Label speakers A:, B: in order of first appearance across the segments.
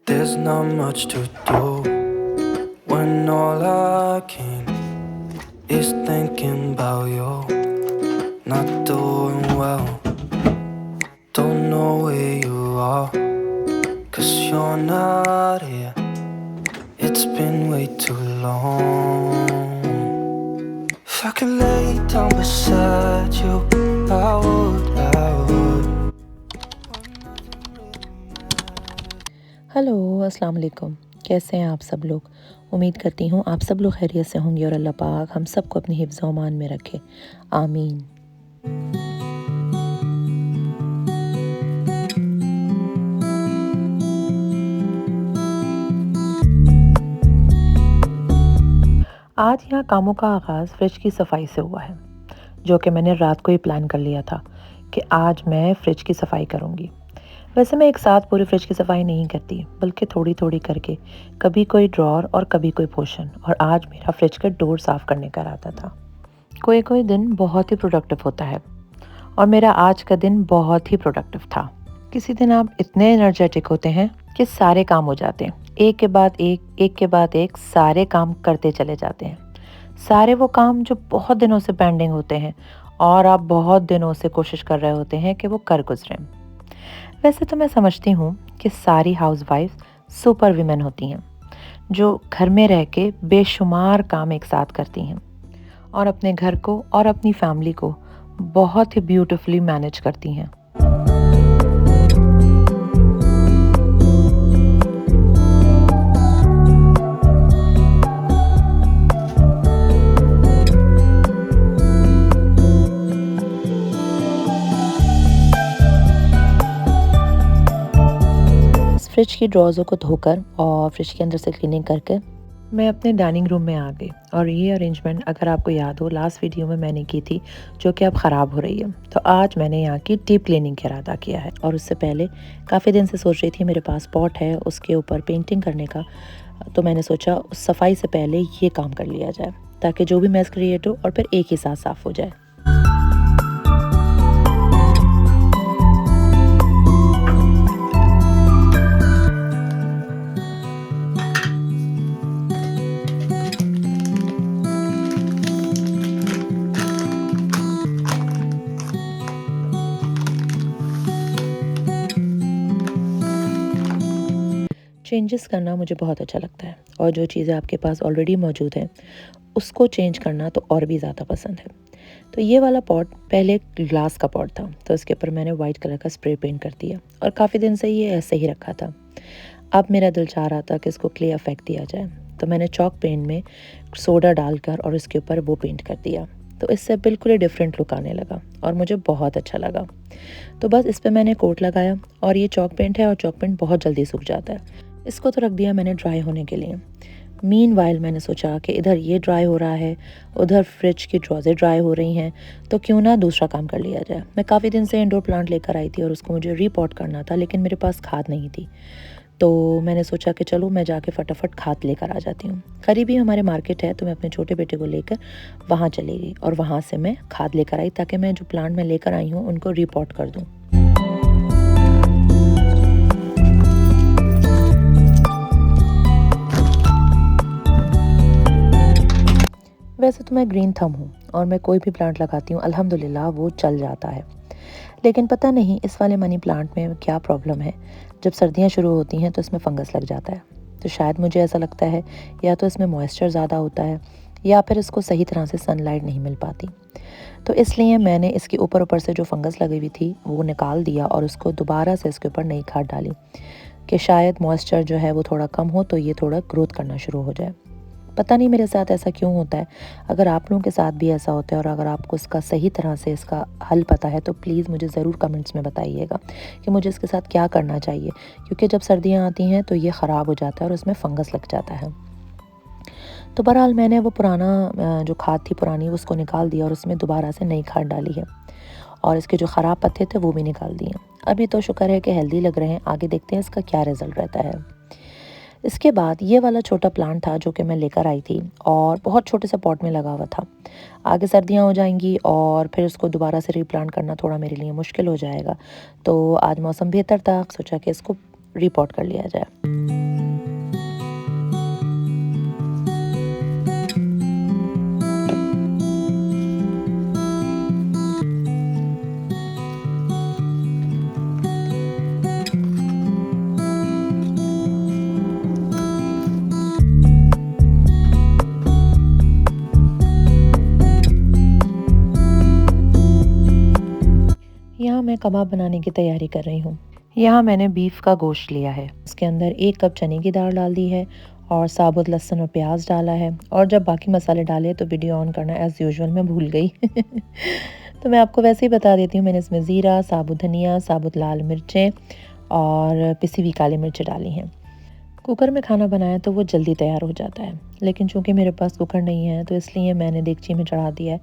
A: There's not much to do when all I can is thinking about you. Not doing well, don't know where you are, 'cause you're not here. It's been way too long. If I could lay down beside you, I would, I would.
B: Hello अस्सलाम वालेकुम। कैसे हैं आप सब लोग। उम्मीद करती हूँ आप सब लोग खैरियत से होंगे और अल्लाह पाक हम सबको अपनी हिफ्ज़ व अमान में रखे, आमीन। आज यहाँ कामों का आगाज़ फ्रिज की सफाई से हुआ है, जो कि मैंने रात को ही प्लान कर लिया था कि आज मैं फ्रिज की सफाई करूँगी। वैसे मैं एक साथ पूरी फ्रिज की सफाई नहीं करती, बल्कि थोड़ी थोड़ी करके, कभी कोई ड्रॉर और कभी कोई पोर्शन। और आज मेरा फ्रिज का डोर साफ़ करने का इरादा था। कोई कोई दिन बहुत ही प्रोडक्टिव होता है और मेरा आज का दिन बहुत ही प्रोडक्टिव था। किसी दिन आप इतने एनर्जेटिक होते हैं कि सारे काम हो जाते हैं, एक के बाद एक के बाद एक सारे काम करते चले जाते हैं। सारे वो काम जो बहुत दिनों से पेंडिंग होते हैं और आप बहुत दिनों से कोशिश कर रहे होते हैं कि वो कर गुजरें। वैसे तो मैं समझती हूँ कि सारी हाउसवाइफ सुपर वीमेन होती हैं, जो घर में रह के बेशुमार काम एक साथ करती हैं और अपने घर को और अपनी फैमिली को बहुत ही ब्यूटीफुली मैनेज करती हैं। इस फ्रिज की ड्रॉज़ों को धोकर और फ्रिज के अंदर से क्लीनिंग करके मैं अपने डाइनिंग रूम में आ गई। और ये अरेंजमेंट अगर आपको याद हो लास्ट वीडियो में मैंने की थी, जो कि अब ख़राब हो रही है। तो आज मैंने यहाँ की डीप क्लीनिंग का इरादा किया है। और उससे पहले काफ़ी दिन से सोच रही थी, मेरे पास पॉट है उसके ऊपर पेंटिंग करने का, तो मैंने सोचा सफाई से पहले ये काम कर लिया जाए, ताकि जो भी मैस क्रिएट हो और फिर एक ही साथ साफ़ हो जाए। चेंजेस करना मुझे बहुत अच्छा लगता है और जो चीज़ें आपके पास ऑलरेडी मौजूद हैं उसको चेंज करना तो और भी ज़्यादा पसंद है। तो ये वाला पॉट पहले एक ग्लास का पॉट था, तो इसके ऊपर मैंने वाइट कलर का स्प्रे पेंट कर दिया और काफ़ी दिन से ये ऐसे ही रखा था। अब मेरा दिल चाह रहा था कि इसको क्ले अफेक्ट दिया जाए, तो मैंने चॉक पेंट में सोडा डालकर और इसके ऊपर वो पेंट कर दिया। तो इससे बिल्कुल ही डिफरेंट लुक आने लगा और मुझे बहुत अच्छा लगा। तो बस इस पर मैंने कोट लगाया और ये चॉक पेंट है और चॉक पेंट बहुत जल्दी सूख जाता है। इसको तो रख दिया मैंने ड्राई होने के लिए। मीनवाइल मैंने सोचा कि इधर ये ड्राई हो रहा है, उधर फ्रिज की ड्रॉज़ें ड्राई हो रही हैं, तो क्यों ना दूसरा काम कर लिया जाए। मैं काफ़ी दिन से इंडोर प्लांट लेकर आई थी और उसको मुझे रीपॉट करना था, लेकिन मेरे पास खाद नहीं थी। तो मैंने सोचा कि चलो मैं जाके फटाफट खाद लेकर आ जाती हूँ। करीब ही हमारे मार्केट है, तो मैं अपने छोटे बेटे को लेकर वहाँ चली गई और वहाँ से मैं खाद लेकर आई, ताकि मैं जो प्लांट मैं लेकर आई हूँ उनको रीपॉट कर दूँ। वैसे तो मैं ग्रीन थंब हूँ और मैं कोई भी प्लांट लगाती हूँ अल्हम्दुलिल्लाह वो चल जाता है। लेकिन पता नहीं इस वाले मनी प्लांट में क्या प्रॉब्लम है, जब सर्दियाँ शुरू होती हैं तो इसमें फंगस लग जाता है। तो शायद मुझे ऐसा लगता है या तो इसमें मॉइस्चर ज़्यादा होता है या फिर इसको सही तरह से सनलाइट नहीं मिल पाती। तो इसलिए मैंने इसके ऊपर ऊपर से जो फंगस लगी हुई थी वो निकाल दिया और उसको दोबारा से इसके ऊपर नई खाद डाली कि शायद मॉइस्चर जो है वो थोड़ा कम हो तो ये थोड़ा ग्रोथ करना शुरू हो जाए। पता नहीं मेरे साथ ऐसा क्यों होता है। अगर आप लोगों के साथ भी ऐसा होता है और अगर आपको इसका सही तरह से इसका हल पता है तो प्लीज़ मुझे ज़रूर कमेंट्स में बताइएगा कि मुझे इसके साथ क्या करना चाहिए, क्योंकि जब सर्दियाँ आती हैं तो ये ख़राब हो जाता है और उसमें फंगस लग जाता है। तो बहरहाल मैंने वो पुराना जो खाद थी पुरानी उसको निकाल दिया और उसमें दोबारा से नई खाद डाली है और इसके जो ख़राब पत्ते थे वो भी निकाल दिए। अभी तो शुक्र है कि हेल्दी लग रहे हैं, आगे देखते हैं इसका क्या रिज़ल्ट रहता है। इसके बाद ये वाला छोटा प्लांट था जो कि मैं लेकर आई थी और बहुत छोटे से पॉट में लगा हुआ था। आगे सर्दियाँ हो जाएंगी और फिर उसको दोबारा से रीप्लांट करना थोड़ा मेरे लिए मुश्किल हो जाएगा। तो आज मौसम बेहतर था, सोचा कि इसको रिपोर्ट कर लिया जाए। यहाँ मैं कबाब बनाने की तैयारी कर रही हूँ। यहाँ मैंने बीफ का गोश्त लिया है, उसके अंदर 1 कप चने की दाल डाल दी है और साबुत लहसुन और प्याज डाला है, और जब बाकी मसाले डाले तो वीडियो ऑन करना एज़ यूजुअल मैं भूल गई। तो मैं आपको वैसे ही बता देती हूँ, मैंने इसमें ज़ीरा, साबुत धनिया, साबुत लाल मिर्चें और पिसी हुई काली मिर्च डाली हैं। कुकर में खाना बनाया तो वो जल्दी तैयार हो जाता है, लेकिन चूँकि मेरे पास कुकर नहीं है तो इसलिए मैंने देगची में चढ़ा दिया है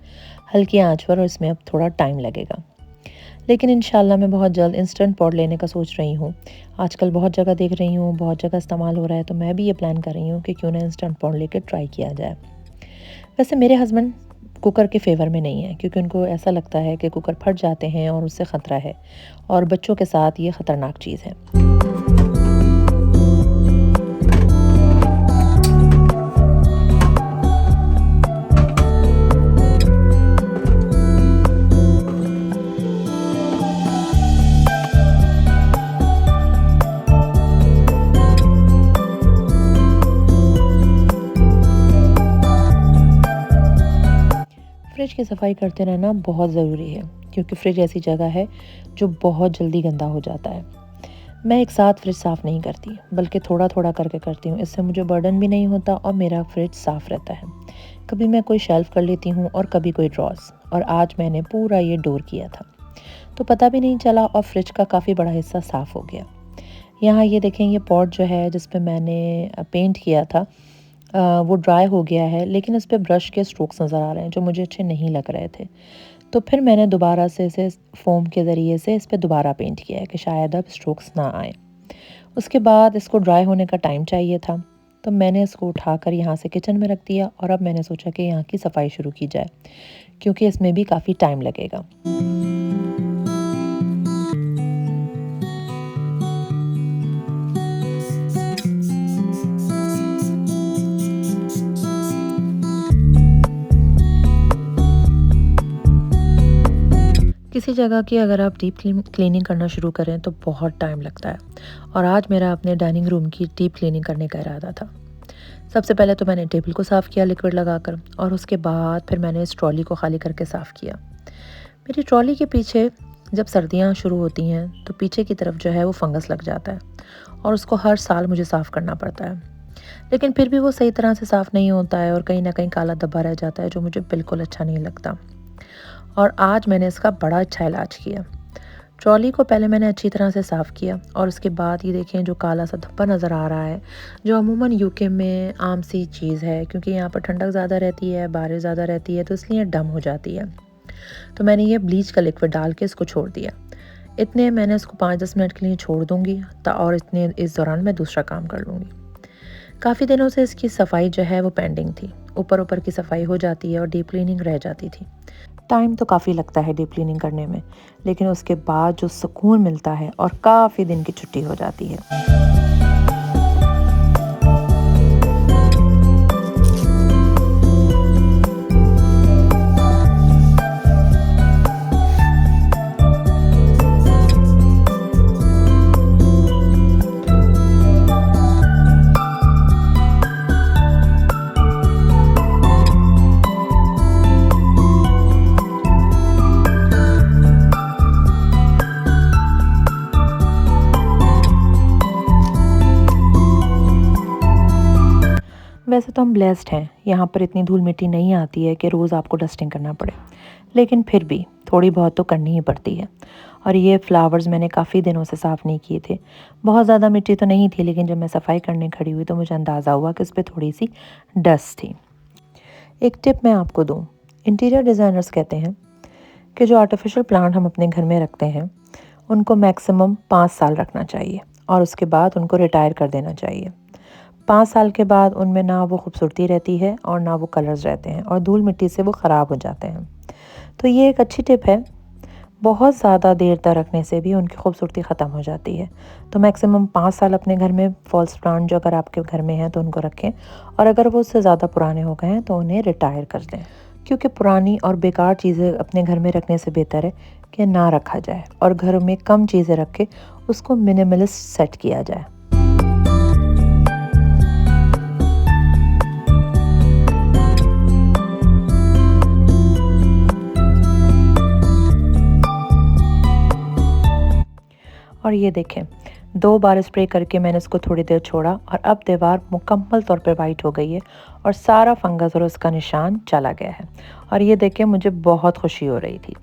B: हल्की आँच पर, और इसमें अब थोड़ा टाइम लगेगा। लेकिन इंशाल्लाह मैं बहुत जल्द इंस्टेंट पॉट लेने का सोच रही हूँ। आजकल बहुत जगह देख रही हूँ, बहुत जगह इस्तेमाल हो रहा है, तो मैं भी ये प्लान कर रही हूँ कि क्यों ना इंस्टेंट पॉट लेकर ट्राई किया जाए। वैसे मेरे हस्बैंड कुकर के फेवर में नहीं है, क्योंकि उनको ऐसा लगता है कि कुकर फट जाते हैं और उससे ख़तरा है, और बच्चों के साथ ये ख़तरनाक चीज़ है। फ्रिज की सफाई करते रहना बहुत ज़रूरी है, क्योंकि फ्रिज ऐसी जगह है जो बहुत जल्दी गंदा हो जाता है। मैं एक साथ फ्रिज साफ़ नहीं करती, बल्कि थोड़ा थोड़ा करके करती हूँ। इससे मुझे बर्डन भी नहीं होता और मेरा फ्रिज साफ़ रहता है। कभी मैं कोई शेल्फ़ कर लेती हूँ और कभी कोई ड्रॉर्स, और आज मैंने पूरा ये डोर किया था, तो पता भी नहीं चला और फ्रिज का काफ़ी बड़ा हिस्सा साफ़ हो गया। यहाँ ये देखें, ये पॉट जो है जिस पे मैंने पेंट किया था, वो ड्राई हो गया है, लेकिन इस पे ब्रश के स्ट्रोक्स नज़र आ रहे हैं जो मुझे अच्छे नहीं लग रहे थे। तो फिर मैंने दोबारा से इसे फ़ोम के ज़रिए से इस पे दोबारा पेंट किया है कि शायद अब स्ट्रोक्स ना आएँ। उसके बाद इसको ड्राई होने का टाइम चाहिए था, तो मैंने इसको उठाकर यहाँ से किचन में रख दिया, और अब मैंने सोचा कि यहाँ की सफाई शुरू की जाए, क्योंकि इसमें भी काफ़ी टाइम लगेगा। किसी जगह की अगर आप डीप क्लीनिंग करना शुरू करें तो बहुत टाइम लगता है, और आज मेरा अपने डाइनिंग रूम की डीप क्लीनिंग करने का इरादा था। सबसे पहले तो मैंने टेबल को साफ़ किया लिक्विड लगाकर, और उसके बाद फिर मैंने इस ट्रॉली को खाली करके साफ़ किया। मेरी ट्रॉली के पीछे जब सर्दियाँ शुरू होती हैं तो पीछे की तरफ जो है वो फंगस लग जाता है, और उसको हर साल मुझे साफ़ करना पड़ता है। लेकिन फिर भी वो सही तरह से साफ़ नहीं होता है, और कहीं ना कहीं काला धब्बा रह जाता है, जो मुझे बिल्कुल अच्छा नहीं लगता। और आज मैंने इसका बड़ा अच्छा इलाज किया। ट्रॉली को पहले मैंने अच्छी तरह से साफ़ किया, और उसके बाद ये देखें जो काला सा धब्बा नज़र आ रहा है, जो अमूमन यूके में आम सी चीज़ है, क्योंकि यहाँ पर ठंडक ज़्यादा रहती है, बारिश ज़्यादा रहती है, तो इसलिए डम हो जाती है। तो मैंने ये ब्लीच का लिक्विड डाल के इसको छोड़ दिया। इतने मैंने इसको 5-10 मिनट के लिए छोड़ दूँगी, और इस दौरान मैं दूसरा काम कर लूँगी। काफ़ी दिनों से इसकी सफाई जो है वो पेंडिंग थी। ऊपर ऊपर की सफाई हो जाती है और डीप क्लीनिंग रह जाती थी। टाइम तो काफ़ी लगता है डीप क्लीनिंग करने में, लेकिन उसके बाद जो सुकून मिलता है और काफ़ी दिन की छुट्टी हो जाती है। वैसे तो हम ब्लेस्ड हैं, यहाँ पर इतनी धूल मिट्टी नहीं आती है कि रोज़ आपको डस्टिंग करना पड़े, लेकिन फिर भी थोड़ी बहुत तो करनी ही पड़ती है। और ये फ्लावर्स मैंने काफ़ी दिनों से साफ़ नहीं किए थे। बहुत ज़्यादा मिट्टी तो नहीं थी, लेकिन जब मैं सफाई करने खड़ी हुई तो मुझे अंदाज़ा हुआ कि उस पर थोड़ी सी डस्ट थी। एक टिप मैं आपको दूँ, इंटीरियर डिज़ाइनर्स कहते हैं कि जो आर्टिफिशियल प्लांट हम अपने घर में रखते हैं उनको मैक्सिमम 5 साल रखना चाहिए, और उसके बाद उनको रिटायर कर देना चाहिए। 5 साल के बाद उनमें ना वो खूबसूरती रहती है और ना वो कलर्स रहते हैं, और धूल मिट्टी से वो ख़राब हो जाते हैं। तो ये एक अच्छी टिप है। बहुत ज़्यादा देर तक रखने से भी उनकी खूबसूरती ख़त्म हो जाती है। तो मैक्सिमम 5 साल अपने घर में फॉल्स प्लांट जो अगर आपके घर में हैं तो उनको रखें, और अगर वो उससे ज़्यादा पुराने हो गए हैं तो उन्हें रिटायर कर दें। क्योंकि पुरानी और बेकार चीज़ें अपने घर में रखने से बेहतर है कि ना रखा जाए और घर में कम चीज़ें रख के उसको मिनिमलिस्ट सेट किया जाए। और ये देखें, 2 बार स्प्रे करके मैंने इसको थोड़ी देर छोड़ा और अब दीवार मुकम्मल तौर पे वाइट हो गई है और सारा फंगस और उसका निशान चला गया है। और ये देख के मुझे बहुत खुशी हो रही थी।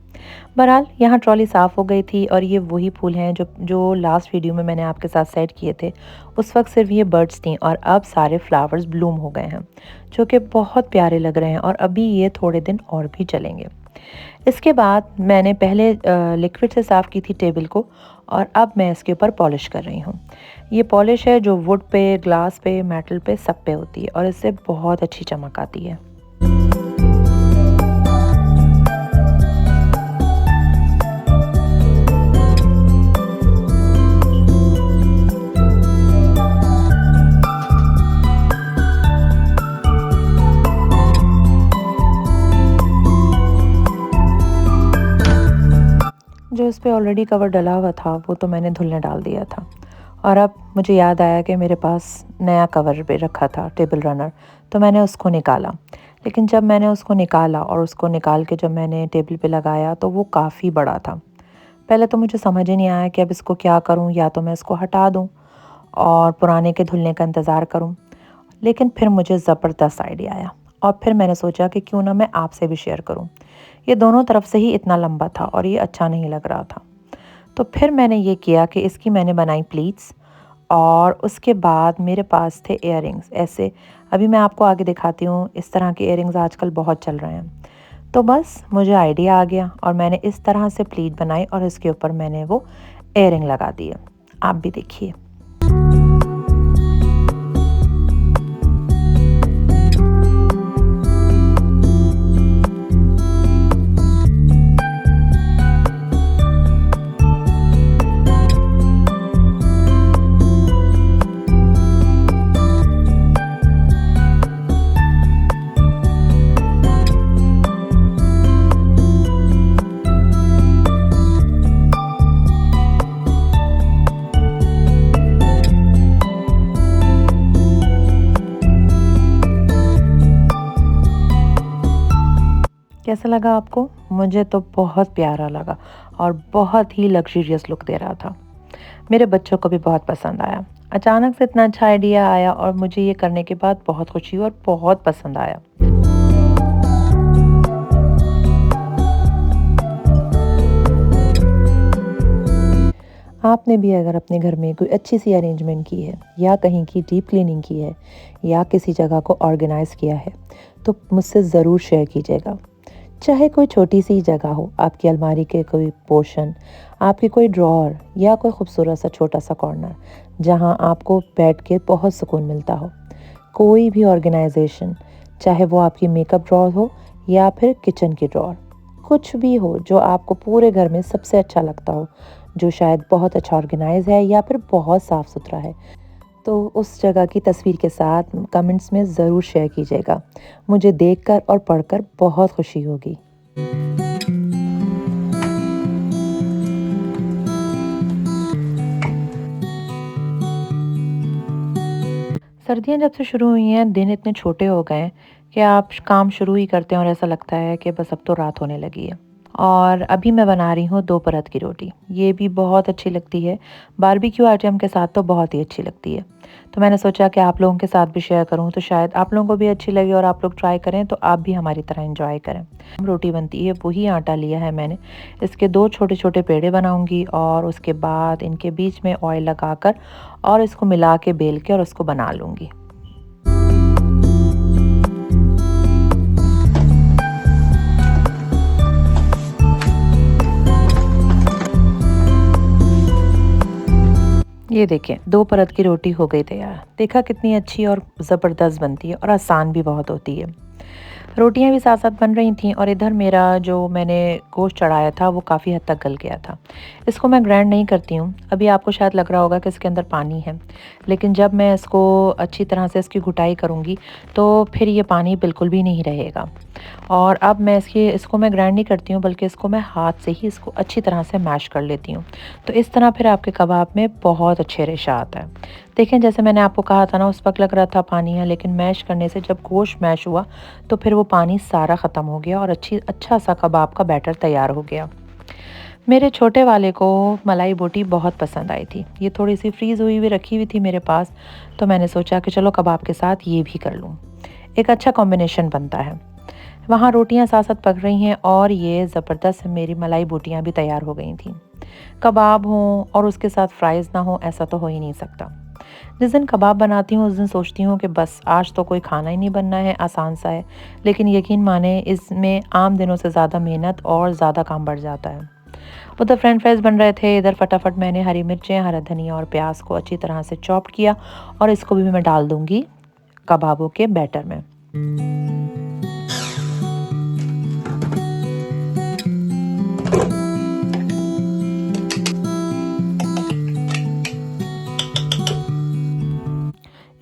B: बहरहाल यहाँ ट्रॉली साफ़ हो गई थी और ये वही फूल हैं जो जो लास्ट वीडियो में मैंने आपके साथ सेट किए थे। उस वक्त सिर्फ ये बर्ड्स थी और अब सारे फ्लावर्स ब्लूम हो गए हैं, जो कि बहुत प्यारे लग रहे हैं और अभी ये थोड़े दिन और भी चलेंगे। इसके बाद मैंने पहले लिक्विड से साफ़ की थी टेबल को और अब मैं इसके ऊपर पॉलिश कर रही हूँ। ये पॉलिश है जो वुड पे, ग्लास पे, मेटल पे, सब पे होती है और इससे बहुत अच्छी चमक आती है। जो इस पे ऑलरेडी कवर डला हुआ था वो तो मैंने धुलने डाल दिया था और अब मुझे याद आया कि मेरे पास नया कवर भी रखा था टेबल रनर, तो मैंने उसको निकाला। लेकिन जब मैंने उसको निकाला और उसको निकाल के जब मैंने टेबल पे लगाया तो वो काफ़ी बड़ा था। पहले तो मुझे समझ ही नहीं आया कि अब इसको क्या करूं, या तो मैं इसको हटा दूं और पुराने के धुलने का इंतज़ार करूं। लेकिन फिर मुझे ज़बरदस्त आइडिया आया और फिर मैंने सोचा कि क्यों ना मैं आपसे भी शेयर करूं। ये दोनों तरफ से ही इतना लंबा था और ये अच्छा नहीं लग रहा था। तो फिर मैंने ये किया कि इसकी मैंने बनाई प्लीट्स और उसके बाद मेरे पास थे इयररिंग्स ऐसे। अभी मैं आपको आगे दिखाती हूँ, इस तरह के इयररिंग्स आजकल बहुत चल रहे हैं। तो बस मुझे आइडिया आ गया और मैंने इस तरह से प्लीट बनाई और इसके ऊपर मैंने वो इयररिंग लगा दिए। आप भी देखिए। कैसा लगा आपको? मुझे तो बहुत प्यारा लगा और बहुत ही लग्जरियस लुक दे रहा था। मेरे बच्चों को भी बहुत पसंद आया। अचानक से इतना अच्छा आइडिया आया और मुझे ये करने के बाद बहुत खुशी हुई और बहुत पसंद आया। आपने भी अगर अपने घर में कोई अच्छी सी अरेंजमेंट की है या कहीं की डीप क्लीनिंग की है या किसी जगह को ऑर्गेनाइज़ किया है तो मुझसे ज़रूर शेयर कीजिएगा। चाहे कोई छोटी सी जगह हो, आपकी अलमारी के कोई पोर्शन, आपकी कोई ड्रॉअर या कोई खूबसूरत सा छोटा सा कॉर्नर जहां आपको बैठ के बहुत सुकून मिलता हो। कोई भी ऑर्गेनाइजेशन, चाहे वो आपकी मेकअप ड्रॉअर हो या फिर किचन की ड्रॉअर, कुछ भी हो जो आपको पूरे घर में सबसे अच्छा लगता हो, जो शायद बहुत अच्छा ऑर्गेनाइज है या फिर बहुत साफ़ सुथरा है, तो उस जगह की तस्वीर के साथ कमेंट्स में ज़रूर शेयर कीजिएगा। मुझे देखकर और पढ़कर बहुत खुशी होगी। सर्दियाँ जब से शुरू हुई हैं, दिन इतने छोटे हो गए हैं कि आप काम शुरू ही करते हैं और ऐसा लगता है कि बस अब तो रात होने लगी है। और अभी मैं बना रही हूँ 2 परत की रोटी। ये भी बहुत अच्छी लगती है, बारबेक्यू आइटम के साथ तो बहुत ही अच्छी लगती है। तो मैंने सोचा कि आप लोगों के साथ भी शेयर करूँ, तो शायद आप लोगों को भी अच्छी लगे और आप लोग ट्राई करें तो आप भी हमारी तरह एंजॉय करें। रोटी बनती है, वही आटा लिया है मैंने। इसके 2 छोटे-छोटे पेड़े बनाऊँगी और उसके बाद इनके बीच में ऑयल लगाकर और इसको मिला के बेल के और उसको बना लूँगी। ये देखिए 2 परत की रोटी हो गई तैयार। देखा कितनी अच्छी और ज़बरदस्त बनती है और आसान भी बहुत होती है। रोटियां भी साथ साथ बन रही थीं और इधर मेरा जो मैंने गोश्त चढ़ाया था वो काफ़ी हद तक गल गया था। इसको मैं ग्राइंड नहीं करती हूँ। अभी आपको शायद लग रहा होगा कि इसके अंदर पानी है, लेकिन जब मैं इसको अच्छी तरह से इसकी घुटाई करूँगी तो फिर ये पानी बिल्कुल भी नहीं रहेगा। और अब मैं इसको मैं ग्राइंड नहीं करती हूँ, बल्कि इसको मैं हाथ से ही इसको अच्छी तरह से मैश कर लेती हूँ। तो इस तरह फिर आपके कबाब में बहुत अच्छे रेशा आता है। देखें, जैसे मैंने आपको कहा था ना, उस वक्त लग रहा था पानी है, लेकिन मैश करने से जब गोश्त मैश हुआ तो फिर वो पानी सारा ख़त्म हो गया और अच्छा सा कबाब का बैटर तैयार हो गया। मेरे छोटे वाले को मलाई बोटी बहुत पसंद आई थी। ये थोड़ी सी फ्रीज़ हुई हुई रखी हुई थी मेरे पास, तो मैंने सोचा कि चलो कबाब के साथ ये भी कर लूँ। एक अच्छा कॉम्बिनेशन बनता है। वहाँ रोटियां साथ साथ पक रही हैं और ये ज़बरदस्त मेरी मलाई बोटियां भी तैयार हो गई थीं। कबाब हों और उसके साथ फ्राइज़ ना हो, ऐसा तो हो ही नहीं सकता। जिस दिन कबाब बनाती हूँ उस दिन सोचती हूँ कि बस आज तो कोई खाना ही नहीं बनना है, आसान सा है। लेकिन यकीन माने, इसमें आम दिनों से ज़्यादा मेहनत और ज़्यादा काम बढ़ जाता है। उधर फ्रेंच फ्राइज़ बन रहे थे, इधर फटाफट मैंने हरी मिर्चें, हरा धनिया और प्याज को अच्छी तरह से चॉप किया और इसको भी मैं डाल दूँगी कबाबों के बैटर में।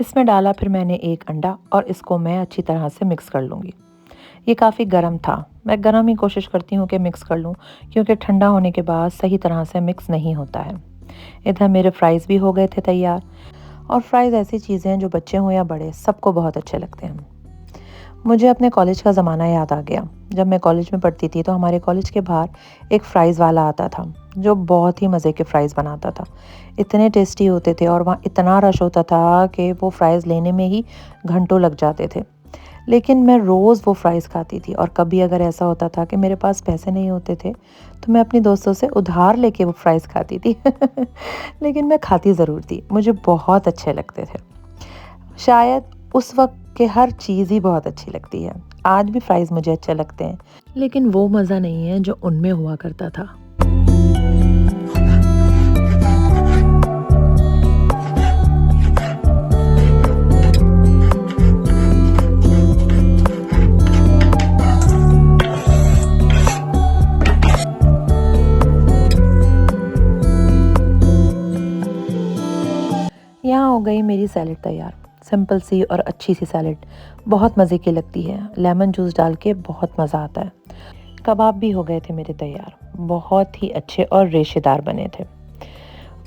B: इसमें डाला फिर मैंने एक अंडा और इसको मैं अच्छी तरह से मिक्स कर लूँगी। ये काफ़ी गर्म था, मैं गर्म ही कोशिश करती हूँ कि मिक्स कर लूँ, क्योंकि ठंडा होने के बाद सही तरह से मिक्स नहीं होता है। इधर मेरे फ्राइज़ भी हो गए थे तैयार। और फ्राइज़ ऐसी चीज़ें हैं जो बच्चे हों या बड़े, सबको बहुत अच्छे लगते हैं। मुझे अपने कॉलेज का ज़माना याद आ गया। जब मैं कॉलेज में पढ़ती थी तो हमारे कॉलेज के बाहर एक फ़्राइज़ वाला आता था, जो बहुत ही मज़े के फ़्राइज़ बनाता था। इतने टेस्टी होते थे और वहाँ इतना रश होता था कि वो फ़्राइज़ लेने में ही घंटों लग जाते थे। लेकिन मैं रोज़ वो फ़्राइज़ खाती थी, और कभी अगर ऐसा होता था कि मेरे पास पैसे नहीं होते थे, तो मैं अपनी दोस्तों से उधार लेके वो फ़्राइज़ खाती थी। लेकिन मैं खाती ज़रूर थी, मुझे बहुत अच्छे लगते थे। शायद उस वक़्त के हर चीज़ ही बहुत अच्छी लगती है। आज भी फ्राइज़ मुझे अच्छे लगते हैं, लेकिन वो मज़ा नहीं है जो उनमें हुआ करता था। यहाँ हो गई मेरी सैलेड तैयार। सिंपल सी और अच्छी सी सैलेड, बहुत मज़े की लगती है। लेमन जूस डाल के बहुत मज़ा आता है। कबाब भी हो गए थे मेरे तैयार, बहुत ही अच्छे और रेशेदार बने थे।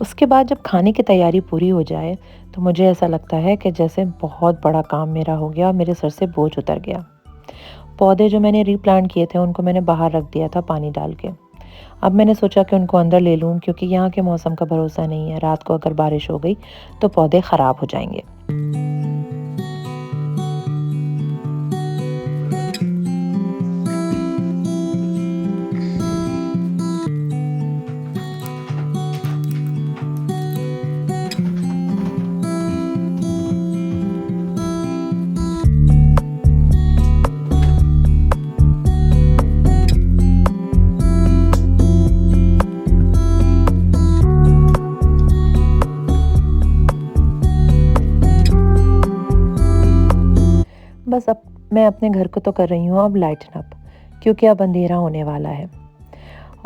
B: उसके बाद जब खाने की तैयारी पूरी हो जाए तो मुझे ऐसा लगता है कि जैसे बहुत बड़ा काम मेरा हो गया और मेरे सर से बोझ उतर गया। पौधे जो मैंने रीप्लांट किए थे उनको मैंने बाहर रख दिया था पानी डाल के। अब मैंने सोचा कि उनको अंदर ले लूँ, क्योंकि यहाँ के मौसम का भरोसा नहीं है। रात को अगर बारिश हो गई तो पौधे ख़राब हो जाएंगे। बस अब मैं अपने घर को तो कर रही हूँ अब लाइटन अप, क्योंकि अब अंधेरा होने वाला है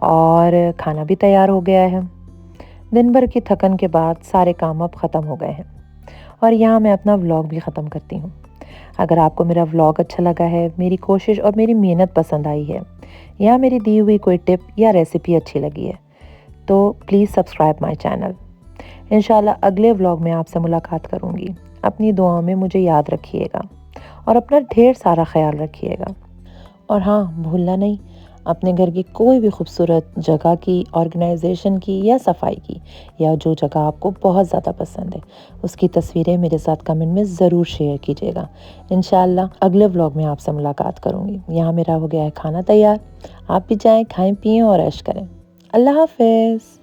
B: और खाना भी तैयार हो गया है। दिन भर की थकन के बाद सारे काम अब ख़त्म हो गए हैं और यहाँ मैं अपना व्लॉग भी ख़त्म करती हूँ। अगर आपको मेरा व्लॉग अच्छा लगा है, मेरी कोशिश और मेरी मेहनत पसंद आई है, या मेरी दी हुई कोई टिप या रेसिपी अच्छी लगी है, तो प्लीज़ सब्सक्राइब माय चैनल। इंशाल्लाह अगले व्लॉग में आपसे मुलाकात करूँगी। अपनी दुआओं में मुझे याद रखिएगा और अपना ढेर सारा ख्याल रखिएगा। और हाँ, भूलना नहीं, अपने घर की कोई भी खूबसूरत जगह की, ऑर्गेनाइजेशन की या सफाई की, या जो जगह आपको बहुत ज़्यादा पसंद है, उसकी तस्वीरें मेरे साथ कमेंट में ज़रूर शेयर कीजिएगा। इंशाल्लाह अगले व्लॉग में आपसे मुलाकात करूँगी। यहाँ मेरा हो गया है खाना तैयार। आप भी जाएँ, खाएँ पिएँ और ऐश करें। अल्लाह हाफ़िज़।